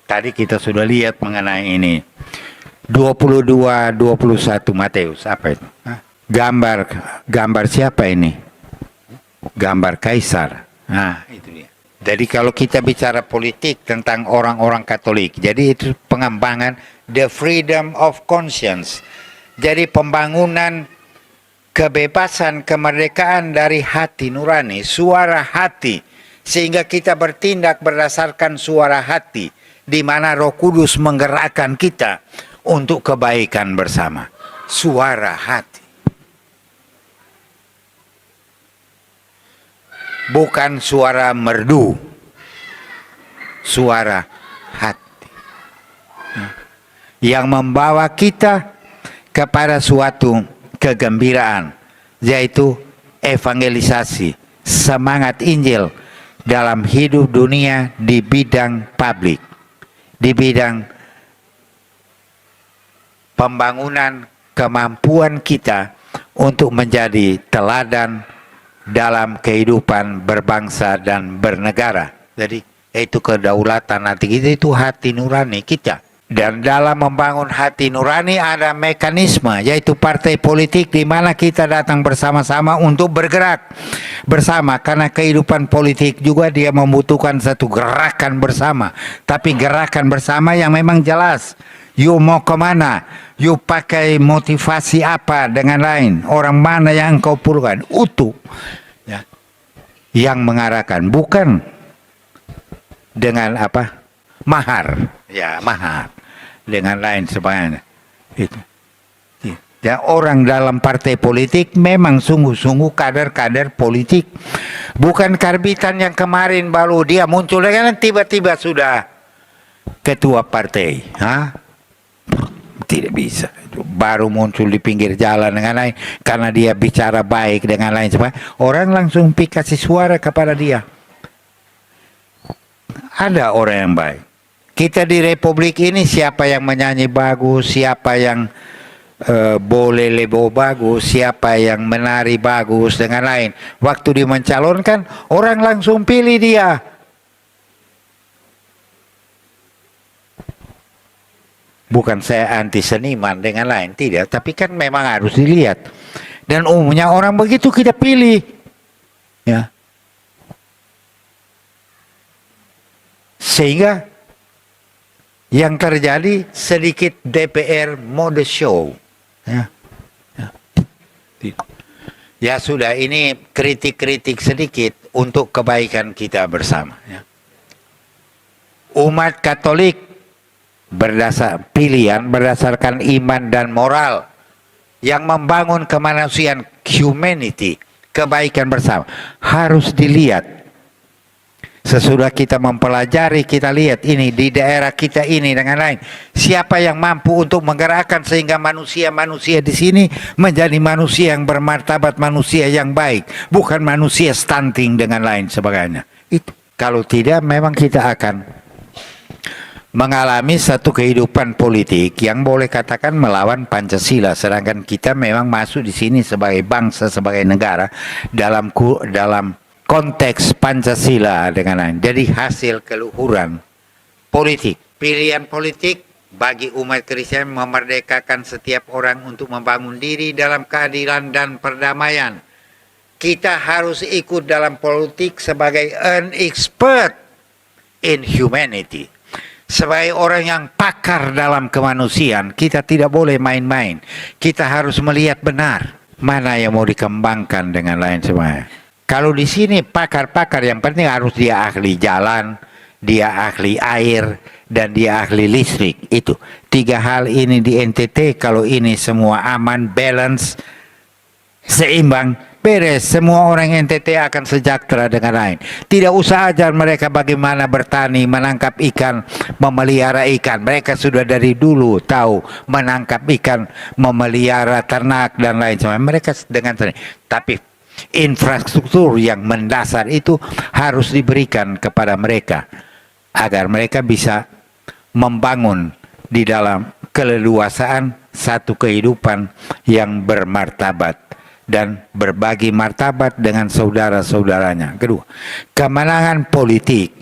Tadi kita sudah lihat mengenai ini. 22-21 Matius, apa itu? Gambar gambar siapa ini? Gambar kaisar. Nah, itu dia. Jadi kalau kita bicara politik tentang orang-orang Katolik, jadi itu pengembangan the freedom of conscience. Jadi pembangunan kebebasan, kemerdekaan dari hati nurani, suara hati, sehingga kita bertindak berdasarkan suara hati, di mana Roh Kudus menggerakkan kita untuk kebaikan bersama. Suara hati. Bukan suara merdu, suara hati yang membawa kita kepada suatu kegembiraan, yaitu evangelisasi, semangat Injil dalam hidup dunia di bidang publik, di bidang pembangunan kemampuan kita untuk menjadi teladan dalam kehidupan berbangsa dan bernegara. Jadi itu kedaulatan hati kita, itu hati nurani kita. Dan dalam membangun hati nurani ada mekanisme, yaitu partai politik, di mana kita datang bersama-sama untuk bergerak bersama. Karena kehidupan politik juga dia membutuhkan satu gerakan bersama, tapi gerakan bersama yang memang jelas. You mau kemana? You pakai motivasi apa dengan lain? Orang mana yang engkau perlukan? Utuh. Ya. Yang mengarahkan. Bukan dengan apa? Mahar. Ya, mahar. Dengan lain sebagainya. Itu. Ya, orang dalam partai politik memang sungguh-sungguh kader-kader politik. Bukan karbitan yang kemarin baru dia muncul dengan tiba-tiba sudah ketua partai. Hah? Tidak bisa. Baru muncul di pinggir jalan dengan lain, karena dia bicara baik dengan lain sebagainya, orang langsung kasih suara kepada dia. Ada orang yang baik. Kita di Republik ini, siapa yang menyanyi bagus, siapa yang boleh lebo bagus, siapa yang menari bagus dengan lain, waktu dia mencalonkan, orang langsung pilih dia. Bukan saya anti seniman dengan lain, tidak. Tapi kan memang harus dilihat. Dan umumnya orang begitu kita pilih. Ya. Sehingga yang terjadi sedikit DPR mode show. Ya. Ya. Ya sudah, ini kritik-kritik sedikit untuk kebaikan kita bersama. Ya. Umat Katolik berdasarkan iman dan moral yang membangun kemanusiaan, humanity, kebaikan bersama, harus dilihat. Sesudah kita mempelajari, kita lihat ini di daerah kita ini dengan lain, siapa yang mampu untuk menggerakkan sehingga manusia-manusia di sini menjadi manusia yang bermartabat, manusia yang baik, bukan manusia stunting dengan lain sebagainya. Itu kalau tidak, memang kita akan mengalami satu kehidupan politik yang boleh katakan melawan Pancasila, sedangkan kita memang masuk di sini sebagai bangsa, sebagai negara dalam konteks Pancasila dengan lain. Jadi hasil keluhuran politik, pilihan politik bagi umat Kristen memerdekakan setiap orang untuk membangun diri dalam keadilan dan perdamaian. Kita harus ikut dalam politik sebagai an expert in humanity. Sebagai orang yang pakar dalam kemanusiaan, kita tidak boleh main-main. Kita harus melihat benar mana yang mau dikembangkan dengan lain sebagainya. Kalau di sini pakar-pakar, yang penting harus dia ahli jalan, dia ahli air, dan dia ahli listrik. Itu 3 hal ini di NTT. Kalau ini semua aman, balance, seimbang, beres, semua orang NTT akan sejahtera dengan lain. Tidak usah ajar mereka bagaimana bertani, menangkap ikan, memelihara ikan. Mereka sudah dari dulu tahu menangkap ikan, memelihara ternak dan lain sebagainya. Mereka dengan sendiri. Tapi infrastruktur yang mendasar itu harus diberikan kepada mereka agar mereka bisa membangun di dalam keleluasaan satu kehidupan yang bermartabat dan berbagi martabat dengan saudara-saudaranya. Kedua, kemenangan politik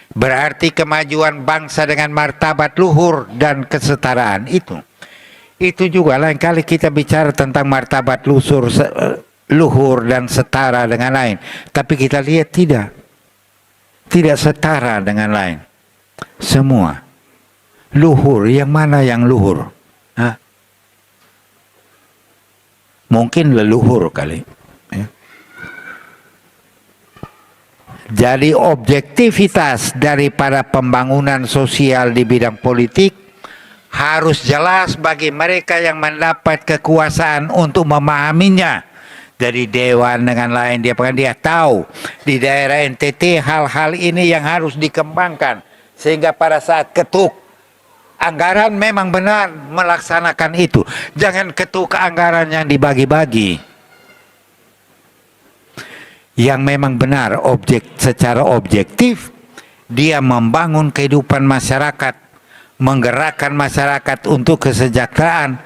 Berarti kemajuan bangsa dengan martabat luhur dan kesetaraan itu. Itu juga lain kali kita bicara tentang martabat luhur dan setara dengan lain. Tapi kita lihat tidak setara dengan lain. Semua luhur, yang mana yang luhur? Hah? Mungkin leluhur kali. Ya. Jadi objektivitas daripada pembangunan sosial di bidang politik harus jelas bagi mereka yang mendapat kekuasaan untuk memahaminya. Dari dewan dengan lain, dia tahu di daerah NTT hal-hal ini yang harus dikembangkan. Sehingga pada saat ketuk anggaran memang benar melaksanakan itu. Jangan ketuk anggaran yang dibagi-bagi. Yang memang benar secara objektif, dia membangun kehidupan masyarakat, menggerakkan masyarakat untuk kesejahteraan,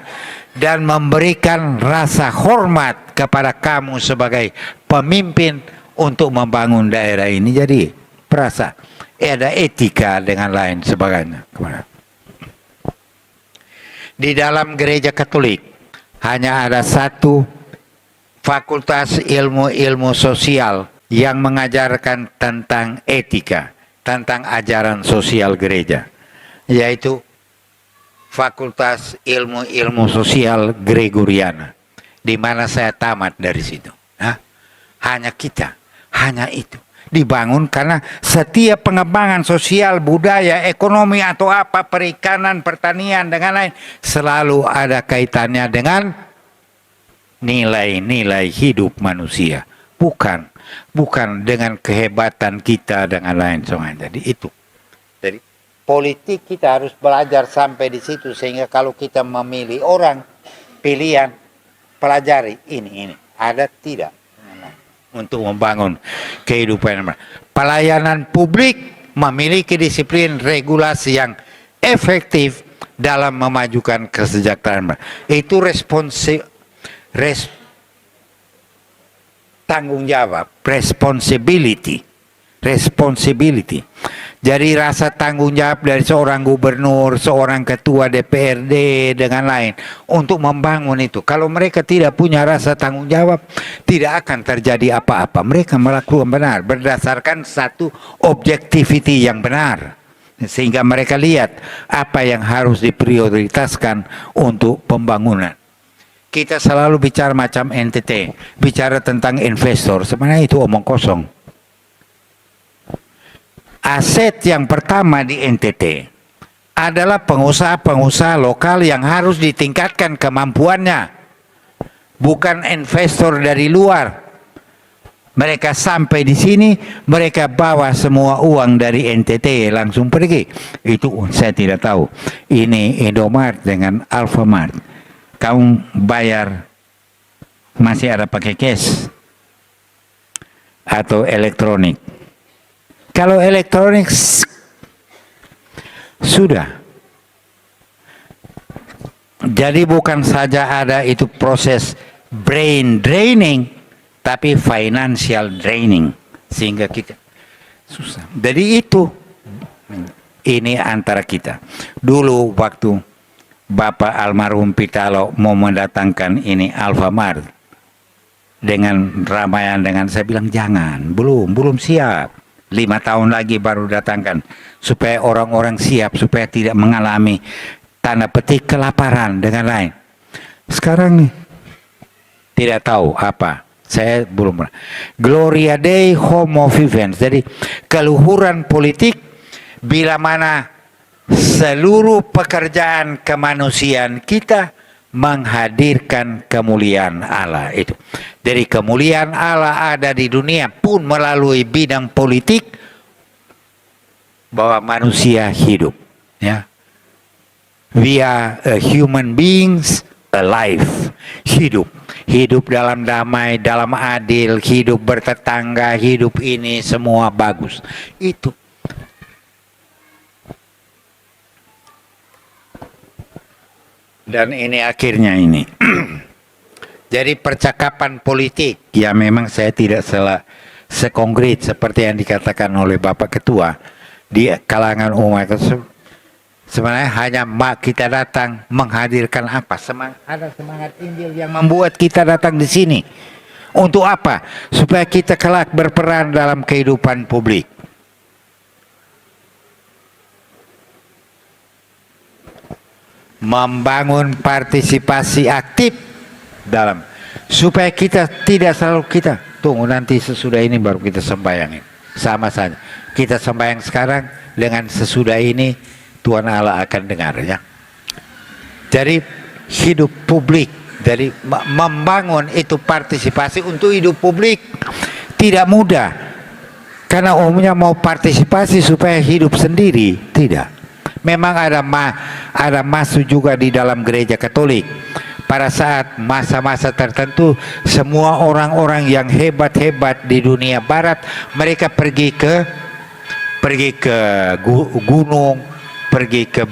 dan memberikan rasa hormat kepada kamu sebagai pemimpin untuk membangun daerah ini. Jadi perasa ada etika dengan lain sebagainya. Di dalam gereja Katolik hanya ada satu fakultas ilmu-ilmu sosial yang mengajarkan tentang etika, tentang ajaran sosial gereja, yaitu Fakultas Ilmu-Ilmu Sosial Gregoriana, di mana saya tamat dari situ. Nah, hanya itu dibangun karena setiap pengembangan sosial, budaya, ekonomi atau apa, perikanan, pertanian dengan lain selalu ada kaitannya dengan nilai-nilai hidup manusia, bukan dengan kehebatan kita dengan lain sebagainya. Jadi itu. Jadi politik kita harus belajar sampai di situ, sehingga kalau kita memilih orang pilihan, pelajari ini ada tidak untuk membangun kehidupan. Pelayanan publik memiliki disiplin regulasi yang efektif dalam memajukan kesejahteraan. Itu tanggung jawab, responsibility. Jadi rasa tanggung jawab dari seorang gubernur, seorang ketua DPRD dengan lain untuk membangun itu. Kalau mereka tidak punya rasa tanggung jawab, tidak akan terjadi apa-apa. Mereka melakukan benar berdasarkan satu objektiviti yang benar, sehingga mereka lihat apa yang harus diprioritaskan untuk pembangunan. Kita selalu bicara macam NTT, bicara tentang investor, sebenarnya itu omong kosong. Aset yang pertama di NTT adalah pengusaha-pengusaha lokal yang harus ditingkatkan kemampuannya, bukan investor dari luar. Mereka sampai di sini, mereka bawa semua uang dari NTT langsung pergi. Itu saya tidak tahu. Ini Indomaret dengan Alfamart. Kamu bayar masih ada pakai cash atau elektronik? Kalau elektronik sudah. Jadi bukan saja ada itu proses brain draining, tapi financial draining, sehingga kita susah. Jadi itu ini antara kita. Dulu waktu Bapak almarhum Pitalo mau mendatangkan ini Alfamart dengan Ramayana, dengan saya bilang jangan, belum siap. 5 tahun lagi baru datangkan, supaya orang-orang siap, supaya tidak mengalami tanda petik kelaparan dengan lain. Sekarang nih tidak tahu apa, saya belum pernah. Gloria Dei homo vivens, jadi keluhuran politik bila mana seluruh pekerjaan kemanusiaan kita menghadirkan kemuliaan Allah itu. Dari kemuliaan Allah ada di dunia pun melalui bidang politik, bahwa manusia hidup. Ya, we are a human beings alive, hidup dalam damai, dalam adil, hidup bertetangga, hidup ini semua bagus. Itu. Dan ini akhirnya ini. Jadi percakapan politik, ya memang saya tidak sekongkret seperti yang dikatakan oleh Bapak Ketua. di kalangan umat tersebut. Sebenarnya hanya kita datang menghadirkan apa? Ada semangat Injil yang membuat kita datang di sini. Untuk apa? Supaya kita kelak berperan dalam kehidupan publik. Membangun partisipasi aktif dalam, supaya kita tidak selalu kita tunggu nanti sesudah ini baru kita sembahyangin. Sama saja. Kita sembahyang sekarang dengan sesudah ini Tuhan Allah akan dengar, ya. Jadi hidup publik, dari membangun itu partisipasi untuk hidup publik tidak mudah. Karena umumnya mau partisipasi supaya hidup sendiri, tidak. Memang ada masuk juga di dalam gereja Katolik. Pada saat masa-masa tertentu, semua orang-orang yang hebat-hebat di dunia barat, mereka pergi ke gunung, pergi ke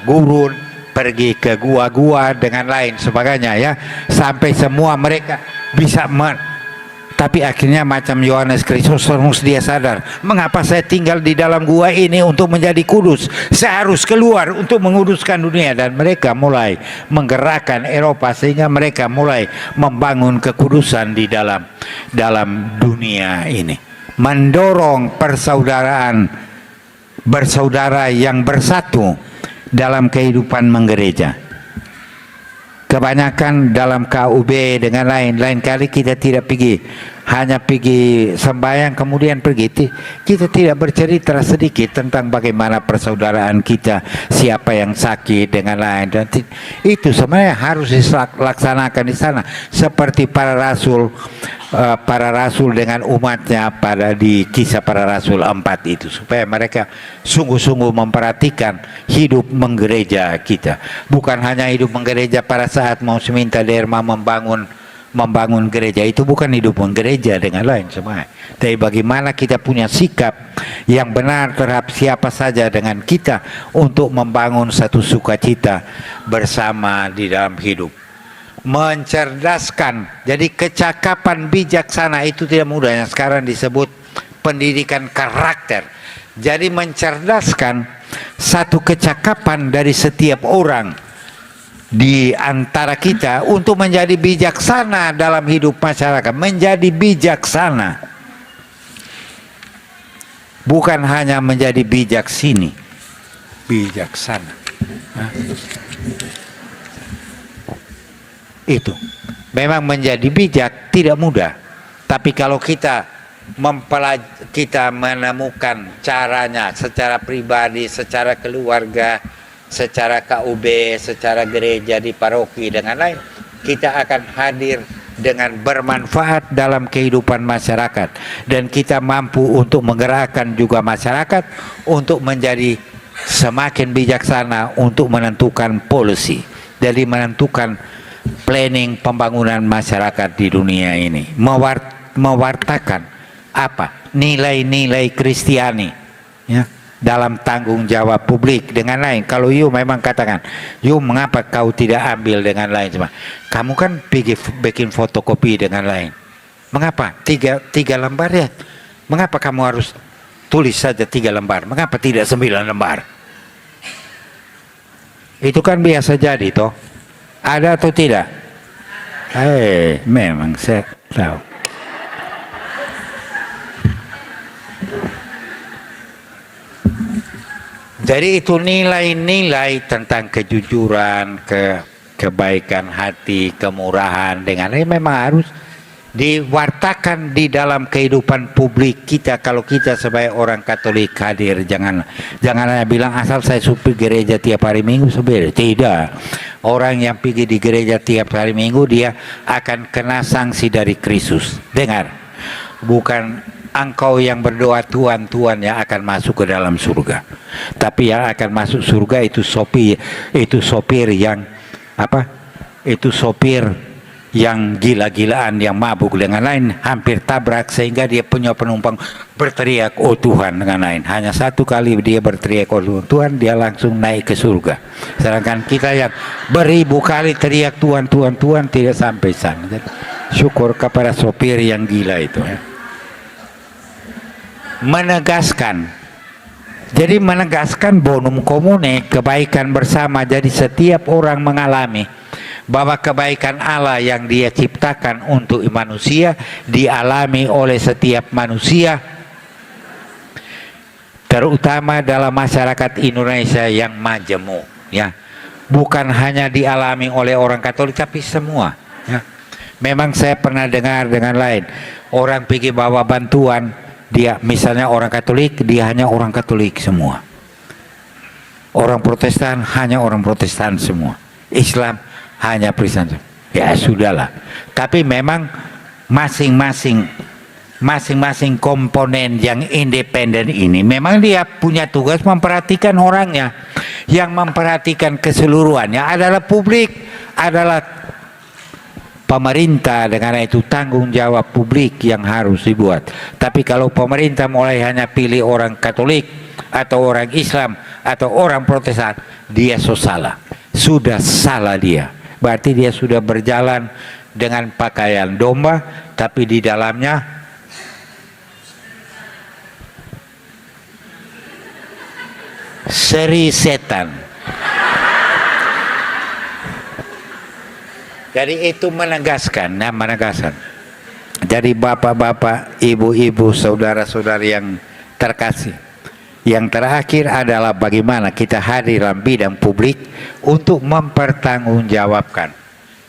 gurun, pergi ke gua-gua dengan lain sebagainya, ya, sampai semua mereka bisa tapi akhirnya macam Yohanes Kristus dia sadar, mengapa saya tinggal di dalam gua ini untuk menjadi kudus? Saya harus keluar untuk menguduskan dunia. Dan mereka mulai menggerakkan Eropa sehingga mereka mulai membangun kekudusan di dalam dunia ini, mendorong persaudaraan bersaudara yang bersatu dalam kehidupan menggereja. Kebanyakan dalam KUB dengan lain kali kita tidak pergi, hanya pergi sembahyang kemudian pergi. Kita tidak bercerita sedikit tentang bagaimana persaudaraan kita, siapa yang sakit dengan lain, dan itu sebenarnya harus dilaksanakan di sana seperti para rasul dengan umatnya di Kisah Para Rasul 4 itu, supaya mereka sungguh-sungguh memperhatikan hidup menggereja kita. Bukan hanya hidup menggereja pada saat mau seminta derma membangun gereja, itu bukan hidup menggereja dengan lain semua. Tapi bagaimana kita punya sikap yang benar terhadap siapa saja dengan kita untuk membangun satu sukacita bersama di dalam hidup. Mencerdaskan, jadi kecakapan bijaksana itu tidak mudah, yang sekarang disebut pendidikan karakter. Jadi mencerdaskan satu kecakapan dari setiap orang di antara kita untuk menjadi bijaksana dalam hidup masyarakat, menjadi bijaksana, bukan hanya menjadi bijak sini, bijaksana. Itu memang menjadi bijak tidak mudah, tapi kalau kita menemukan caranya secara pribadi, secara keluarga, secara KUB, secara gereja di paroki dengan lain, kita akan hadir dengan bermanfaat dalam kehidupan masyarakat, dan kita mampu untuk menggerakkan juga masyarakat untuk menjadi semakin bijaksana untuk menentukan policy, jadi menentukan planning pembangunan masyarakat di dunia ini, mewartakan apa nilai-nilai Kristiani, ya, dalam tanggung jawab publik dengan lain. Kalau you memang katakan, you mengapa kau tidak ambil dengan lain, cuma kamu kan bikin fotokopi dengan lain, mengapa tiga lembar, ya, mengapa kamu harus tulis saja 3 lembar, mengapa tidak 9 lembar? Itu kan biasa jadi toh. Ada atau tidak? Memang saya tahu. Jadi itu nilai-nilai tentang kejujuran, kebaikan hati, kemurahan dengan ini memang harus diwartakan di dalam kehidupan publik kita. Kalau kita sebagai orang Katolik hadir, jangan hanya bilang asal saya supir gereja tiap hari Minggu sebenarnya. Tidak. Orang yang pergi di gereja tiap hari Minggu dia akan kena sanksi dari Kristus. Dengar, bukan engkau yang berdoa Tuhan Tuhan yang akan masuk ke dalam surga, tapi yang akan masuk surga itu sopir yang apa? Itu sopir yang gila-gilaan, yang mabuk dengan lain, hampir tabrak sehingga dia punya penumpang berteriak oh Tuhan dengan lain. Hanya 1 kali dia berteriak oh Tuhan, dia langsung naik ke surga. Sedangkan kita yang beribu kali teriak Tuhan Tuhan Tuhan tidak sampai sana. Jadi, syukur kepada sopir yang gila itu, ya. Menegaskan Jadi menegaskan bonum comune, kebaikan bersama. Jadi setiap orang mengalami bahwa kebaikan Allah yang Dia ciptakan untuk manusia dialami oleh setiap manusia, terutama dalam masyarakat Indonesia yang majemuk, ya. Bukan hanya dialami oleh orang Katolik, tapi semua, ya. Memang saya pernah dengar dengan lain, orang pergi bawa bantuan, dia misalnya orang Katolik, dia hanya orang Katolik semua. Orang Protestan hanya orang Protestan semua. Islam hanya Kristen. Ya sudahlah. Tapi memang masing-masing komponen yang independen ini memang dia punya tugas memperhatikan orangnya. Yang memperhatikan keseluruhannya adalah publik, adalah pemerintah. Dengan itu tanggung jawab publik yang harus dibuat. Tapi kalau pemerintah mulai hanya pilih orang Katolik atau orang Islam atau orang Protestan, dia salah. Sudah salah dia. Berarti dia sudah berjalan dengan pakaian domba, tapi di dalamnya seri setan. Jadi itu menegaskan. Jadi bapak-bapak, ibu-ibu, saudara-saudari yang terkasih, yang terakhir adalah bagaimana kita hadir dalam bidang publik untuk mempertanggungjawabkan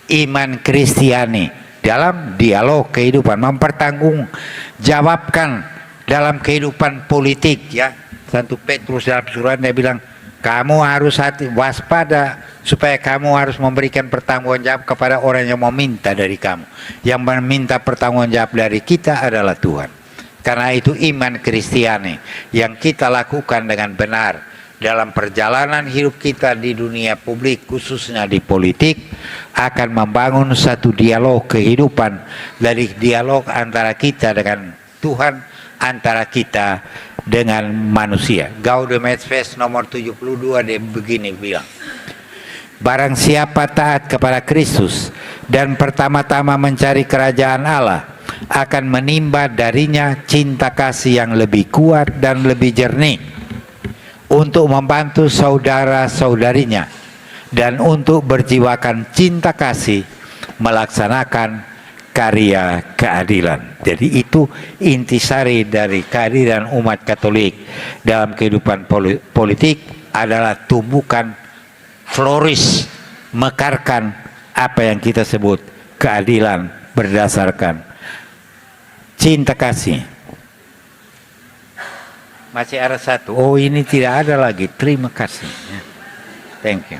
iman Kristiani dalam dialog kehidupan, mempertanggungjawabkan dalam kehidupan politik, ya. Santo Petrus dalam suratnya bilang, kamu harus waspada supaya kamu harus memberikan pertanggungjawab kepada orang yang meminta dari kamu. Yang meminta pertanggungjawab dari kita adalah Tuhan. Karena itu iman Kristiani yang kita lakukan dengan benar dalam perjalanan hidup kita di dunia publik, khususnya di politik, akan membangun satu dialog kehidupan, dari dialog antara kita dengan Tuhan, antara kita dengan manusia. Gaudium et Spes nomor 72 dia begini bilang, barang siapa taat kepada Kristus dan pertama-tama mencari kerajaan Allah, akan menimba darinya cinta kasih yang lebih kuat dan lebih jernih untuk membantu saudara-saudarinya, dan untuk berjiwakan cinta kasih melaksanakan karya keadilan. Jadi itu intisari dari kehadiran umat Katolik dalam kehidupan politik adalah tumbukan, flourish, mekarkan apa yang kita sebut keadilan berdasarkan cinta kasih. Masih ada satu. Oh, ini tidak ada lagi. Terima kasih. Thank you.